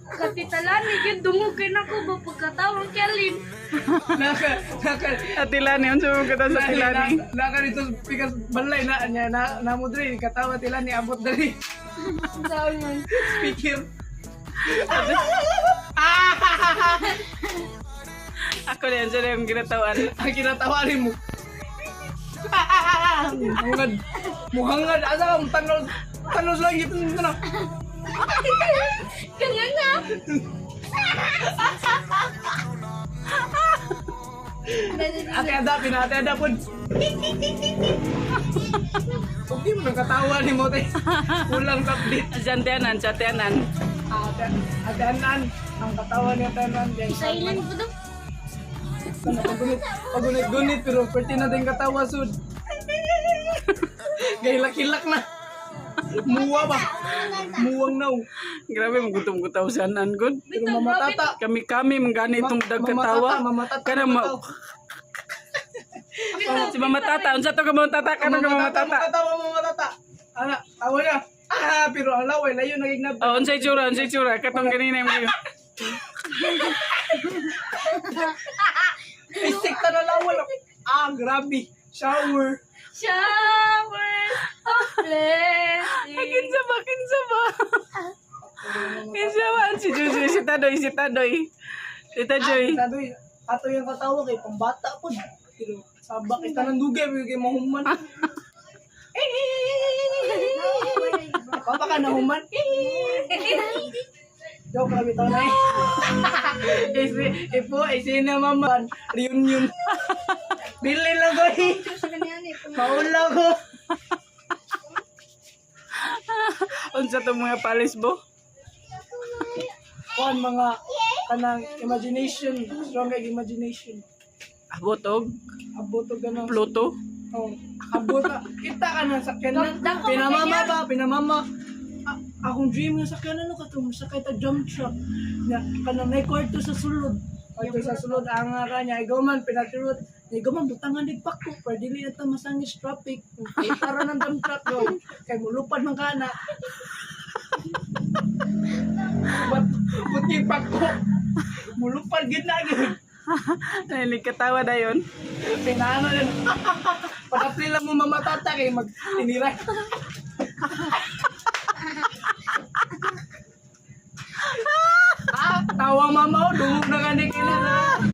katitalan ni gyud dungugin ako ba pagkatawang Kelin. Tilani, ang sumo kita sa Tilani. Naka dito pikas balay na nya na mo diri katawa tila ni abot diri. Saan man? Speaker. Ako na yan, sila yung ginatawan. Ang kinatawarin mo. Muhangad asa ang tanos lang gitu na. Kanya nga. Ate ada pun. Okay mo nang katawa ni mo te. Kulang update. Sa tiyanan. Ate Anan, ang katawa ni Ate Anan. Silent po daw. Pagunit pero pwede na din katawa sud. Gailak-hilak na. Muwa ba? Muwang naw. Grabe, magutom-gutaw sa anan, good. Pero mamatata. Kami mangani itong dagkatawa. Mamatata. Kana mo. Si Mama Tata, unsa to ka Mama Tata? Kana ka Mama Tata? Mamatata. Ana, tawa na. Pero ang laway, layo nagignab. Oh, unsay tsura, katong ganina yung mga. Istik ta na laway. Grabe. Shower. Shower of blessing. Kinsa ba? Kinsa ba? Si Joy, si Tadoy. Tita Joy. Ato yung katawa kay pambata po. Pero sabak kita ng dugay, kay mahuman. Papa ka nahuman. Joke kami ito na isi na mama. Reunion. Bili lang ko Maula ko. Unsa to mga palis bo? Kuan mga kanang imagination, strong kay imagination. Abot og Abot og ganang Pluto. Oh, abot kita ka na sakyanan. Dako Pinamama ba? Pinamama. Akong dream nga sakyanan no katong sakay ta jump truck. Na kanang may kwarto sa sulod. Kwarto sa sulod ang nga niya ikaw man pinatirot. Ikaw man butangan dig pakko para dili na ta masangis traffic. Kay para nang jump truck yo. Kay mulupad man kana. Buti pakko. Mulupad gid na gyud. Nahilig katawa dayon. Pinano din. Pag-apply lang mo mamatata kay mag-tinira. Tawa mama, dungog na ka ni kailan.